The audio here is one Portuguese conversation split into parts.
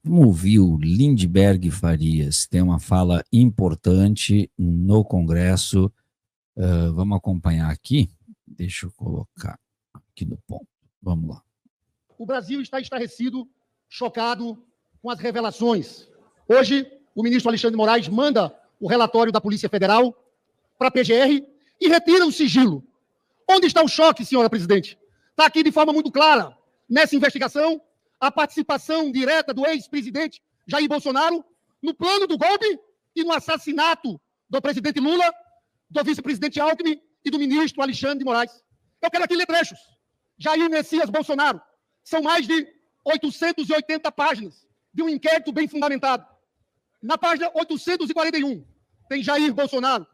Vamos ouvir o Lindbergh Farias, tem uma fala importante no Congresso. Vamos acompanhar aqui. Deixa eu colocar aqui no ponto. Vamos lá. O Brasil está estarrecido, chocado com as revelações. Hoje, o ministro Alexandre de Moraes manda o relatório da Polícia Federal para a PGR e retira o sigilo. Onde está o choque, senhora presidente? Está aqui de forma muito clara, nessa investigação, a participação direta do ex-presidente Jair Bolsonaro no plano do golpe e no assassinato do presidente Lula, do vice-presidente Alckmin e do ministro Alexandre de Moraes. Eu quero aqui ler trechos. Jair Messias Bolsonaro. São mais de 880 páginas de um inquérito bem fundamentado. Na página 841, tem Jair Bolsonaro.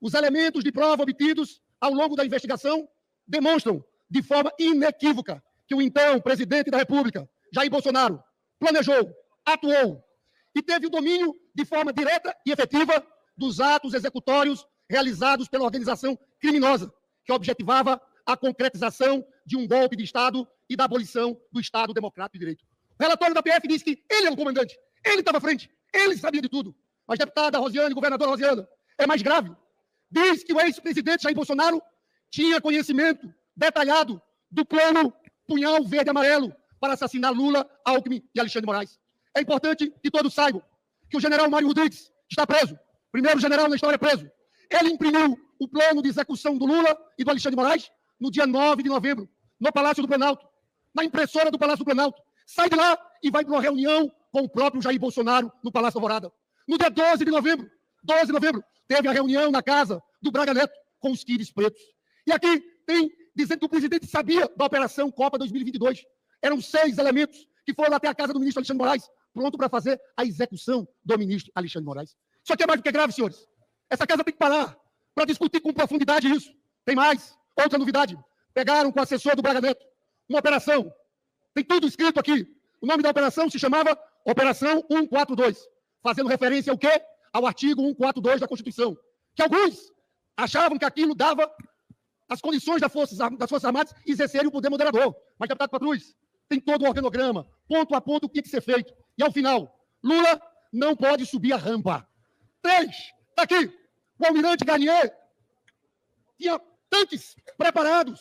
Os elementos de prova obtidos ao longo da investigação demonstram de forma inequívoca que o então presidente da República, Jair Bolsonaro, planejou, atuou e teve o domínio de forma direta e efetiva dos atos executórios realizados pela organização criminosa que objetivava a concretização de um golpe de Estado e da abolição do Estado Democrático de Direito. O relatório da PF diz que ele era o comandante, ele estava à frente, ele sabia de tudo. Mas, deputada Rosiane, governadora Rosiane, é mais grave. Diz que o ex-presidente Jair Bolsonaro tinha conhecimento detalhado do plano Punhal Verde e Amarelo para assassinar Lula, Alckmin e Alexandre de Moraes. É importante que todos saibam que o general Mário Rodrigues está preso, primeiro general na história preso. Ele imprimiu o plano de execução do Lula e do Alexandre de Moraes no dia 9 de novembro, no Palácio do Planalto, na impressora do Palácio do Planalto. Sai de lá e vai para uma reunião com o próprio Jair Bolsonaro no Palácio Alvorada. No dia 12 de novembro, teve a reunião na casa do Braga Neto com os Quires Pretos. E aqui tem dizendo que o presidente sabia da Operação Copa 2022. Eram 6 elementos que foram até a casa do ministro Alexandre de Moraes, pronto para fazer a execução do ministro Alexandre de Moraes. Isso aqui é mais do que grave, senhores. Essa casa tem que parar para discutir com profundidade isso. Tem mais. Outra novidade. Pegaram com o assessor do Braga Neto uma operação. Tem tudo escrito aqui. O nome da operação se chamava Operação 142, fazendo referência ao quê? Ao artigo 142 da Constituição. Que alguns achavam que aquilo dava as condições das Forças Armadas exercerem o poder moderador. Mas, deputado Patrus, tem todo o organograma, ponto a ponto, o que tem que ser feito. E, ao final, Lula não pode subir a rampa. 3, está aqui, o almirante Garnier tinha tanques preparados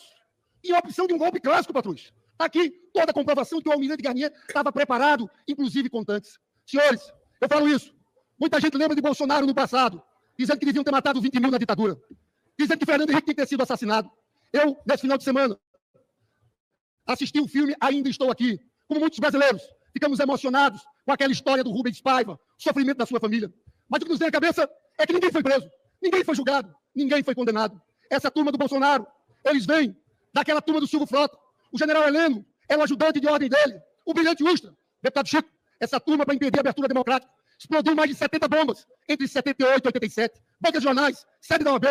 e a opção de um golpe clássico, Patrus. Está aqui toda a comprovação que o almirante Garnier estava preparado, inclusive com tanques. Senhores, eu falo isso. Muita gente lembra de Bolsonaro no passado, dizendo que deviam ter matado 20 mil na ditadura. Dizendo que Fernando Henrique tem que ter sido assassinado. Eu, nesse final de semana, assisti o filme Ainda Estou Aqui. Como muitos brasileiros, ficamos emocionados com aquela história do Rubens Paiva, o sofrimento da sua família. Mas o que nos vem à cabeça é que ninguém foi preso, ninguém foi julgado, ninguém foi condenado. Essa turma do Bolsonaro, eles vêm daquela turma do Silvio Frota. O general Heleno é o ajudante de ordem dele. O brilhante Ustra, deputado Chico, essa turma, para impedir a abertura democrática, explodiu mais de 70 bombas entre 78 e 87. Bancas de jornais, sede da OAB,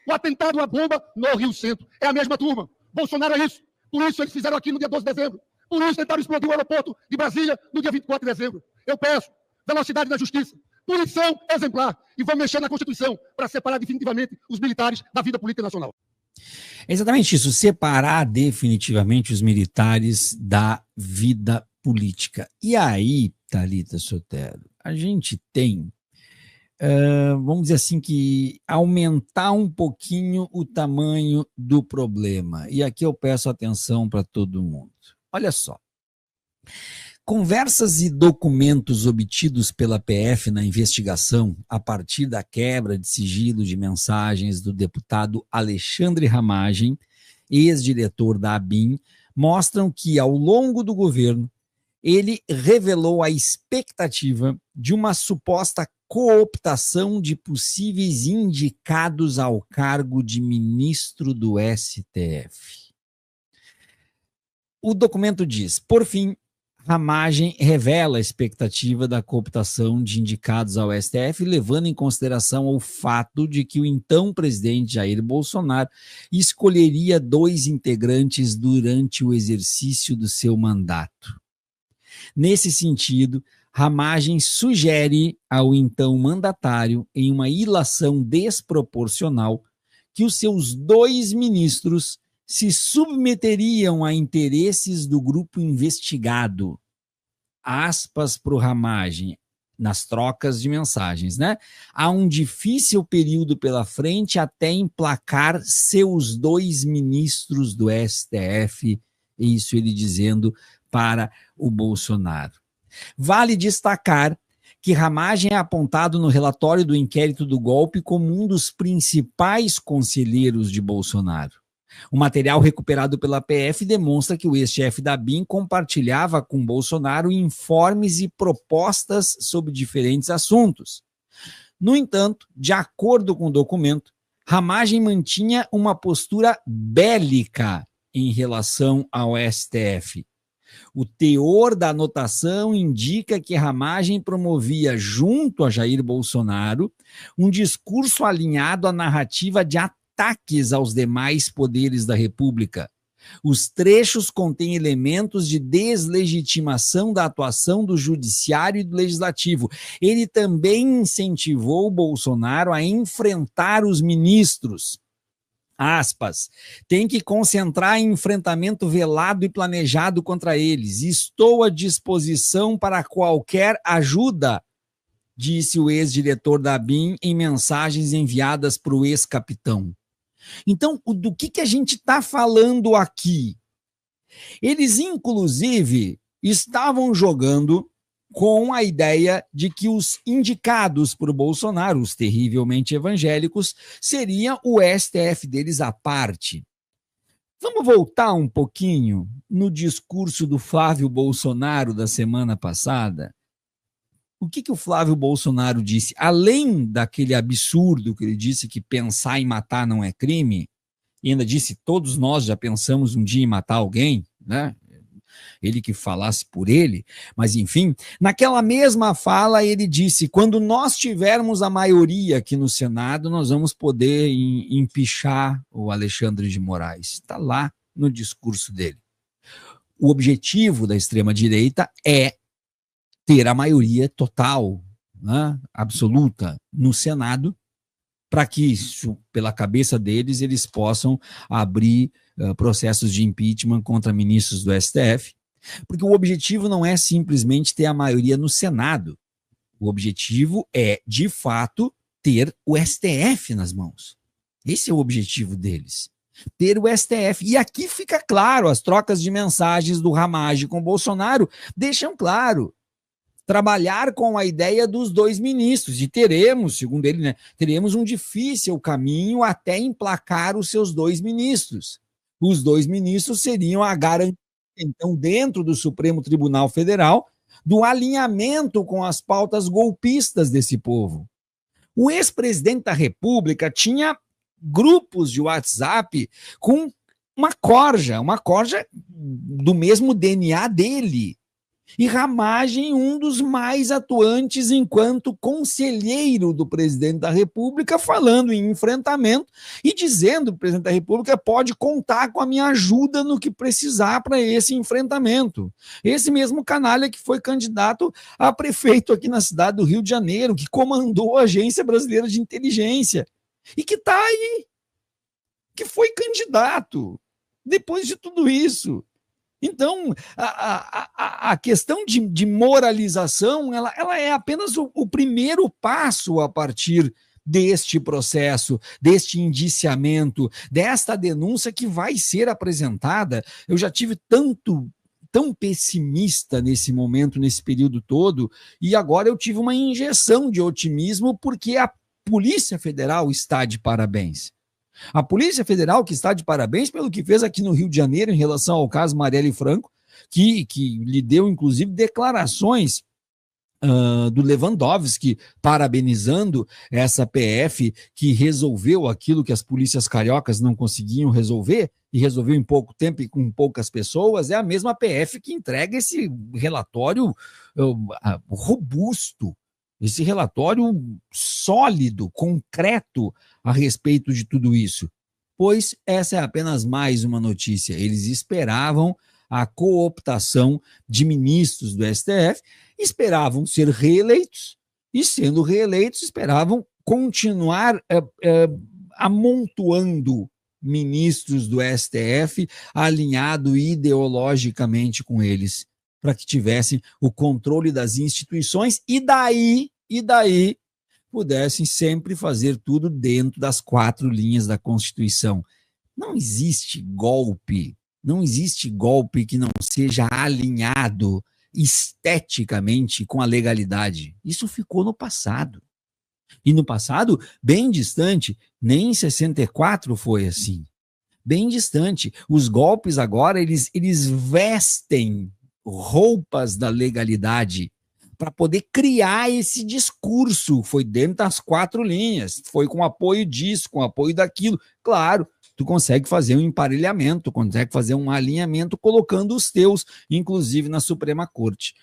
o atentado à bomba no Rio Centro. É a mesma turma. Bolsonaro é isso. Por isso eles fizeram aqui no dia 12 de dezembro. Por isso tentaram explodir o aeroporto de Brasília no dia 24 de dezembro. Eu peço velocidade na justiça, punição exemplar e vamos mexer na Constituição para separar definitivamente os militares da vida política nacional. É exatamente isso, separar definitivamente os militares da vida política. E aí, Thalita Sotero, a gente tem, vamos dizer assim, que aumentar um pouquinho o tamanho do problema. E aqui eu peço atenção para todo mundo. Olha só. Conversas e documentos obtidos pela PF na investigação a partir da quebra de sigilo de mensagens do deputado Alexandre Ramagem, ex-diretor da ABIN, mostram que, ao longo do governo, ele revelou a expectativa de uma suposta cooptação de possíveis indicados ao cargo de ministro do STF. O documento diz, por fim, Ramagem revela a expectativa da cooptação de indicados ao STF, levando em consideração o fato de que o então presidente Jair Bolsonaro escolheria 2 integrantes durante o exercício do seu mandato. Nesse sentido, Ramagem sugere ao então mandatário, em uma ilação desproporcional, que os seus 2 ministros se submeteriam a interesses do grupo investigado. aspas para o Ramagem, nas trocas de mensagens, né? Há um difícil período pela frente até emplacar seus 2 ministros do STF, isso ele dizendo para o Bolsonaro. Vale destacar que Ramagem é apontado no relatório do inquérito do golpe como um dos principais conselheiros de Bolsonaro. O material recuperado pela PF demonstra que o ex-chefe da BIM compartilhava com Bolsonaro informes e propostas sobre diferentes assuntos. No entanto, de acordo com o documento, Ramagem mantinha uma postura bélica em relação ao STF. O teor da anotação indica que Ramagem promovia, junto a Jair Bolsonaro, um discurso alinhado à narrativa de ataques aos demais poderes da República. Os trechos contêm elementos de deslegitimação da atuação do Judiciário e do Legislativo. Ele também incentivou Bolsonaro a enfrentar os ministros. Aspas, tem que concentrar em enfrentamento velado e planejado contra eles. Estou à disposição para qualquer ajuda, disse o ex-diretor da BIM em mensagens enviadas para o ex-capitão. Então, do que a gente está falando aqui? Eles, inclusive, estavam jogando com a ideia de que os indicados por Bolsonaro, os terrivelmente evangélicos, seriam o STF deles à parte. Vamos voltar um pouquinho no discurso do Flávio Bolsonaro da semana passada? O que o Flávio Bolsonaro disse? Além daquele absurdo que ele disse que pensar em matar não é crime, e ainda disse todos nós já pensamos um dia em matar alguém, né? Ele que falasse por ele, mas enfim, naquela mesma fala ele disse, quando nós tivermos a maioria aqui no Senado, nós vamos poder empichar o Alexandre de Moraes. Está lá no discurso dele. O objetivo da extrema-direita é ter a maioria total, né, absoluta, no Senado, para que, pela cabeça deles, eles possam abrir processos de impeachment contra ministros do STF, porque o objetivo não é simplesmente ter a maioria no Senado. O objetivo é, de fato, ter o STF nas mãos. Esse é o objetivo deles. Ter o STF. E aqui fica claro, as trocas de mensagens do Ramagem com Bolsonaro deixam claro. Trabalhar com a ideia dos 2 ministros, e teremos, segundo ele, né, teremos um difícil caminho até emplacar os seus 2 ministros. Os 2 ministros seriam a garantia, então, dentro do Supremo Tribunal Federal, do alinhamento com as pautas golpistas desse povo. O ex-presidente da República tinha grupos de WhatsApp com uma corja do mesmo DNA dele. E Ramagem, um dos mais atuantes enquanto conselheiro do presidente da República, falando em enfrentamento e dizendo que o presidente da República pode contar com a minha ajuda no que precisar para esse enfrentamento. Esse mesmo canalha que foi candidato a prefeito aqui na cidade do Rio de Janeiro, que comandou a Agência Brasileira de Inteligência e que está aí, que foi candidato depois de tudo isso. Então, a questão de moralização, ela é apenas o primeiro passo a partir deste processo, deste indiciamento, desta denúncia que vai ser apresentada. Eu já tive tão pessimista nesse momento, nesse período todo, e agora eu tive uma injeção de otimismo porque a Polícia Federal está de parabéns. A Polícia Federal que está de parabéns pelo que fez aqui no Rio de Janeiro em relação ao caso Marielle Franco, que lhe deu, inclusive, declarações do Lewandowski parabenizando essa PF que resolveu aquilo que as polícias cariocas não conseguiam resolver, e resolveu em pouco tempo e com poucas pessoas. É a mesma PF que entrega esse relatório robusto, esse relatório sólido, concreto a respeito de tudo isso. Pois essa é apenas mais uma notícia. Eles esperavam a cooptação de ministros do STF, esperavam ser reeleitos, e sendo reeleitos, esperavam continuar amontoando ministros do STF alinhado ideologicamente com eles. para que tivessem o controle das instituições e daí pudessem sempre fazer tudo dentro das 4 linhas da Constituição. Não existe golpe que não seja alinhado esteticamente com a legalidade. Isso ficou no passado. E no passado, bem distante, nem em 64 foi assim. Bem distante. Os golpes agora, eles vestem roupas da legalidade para poder criar esse discurso. Foi dentro das 4 linhas, foi com apoio disso, com apoio daquilo. Claro, tu consegue fazer um emparelhamento, consegue fazer um alinhamento colocando os teus, inclusive na Suprema Corte.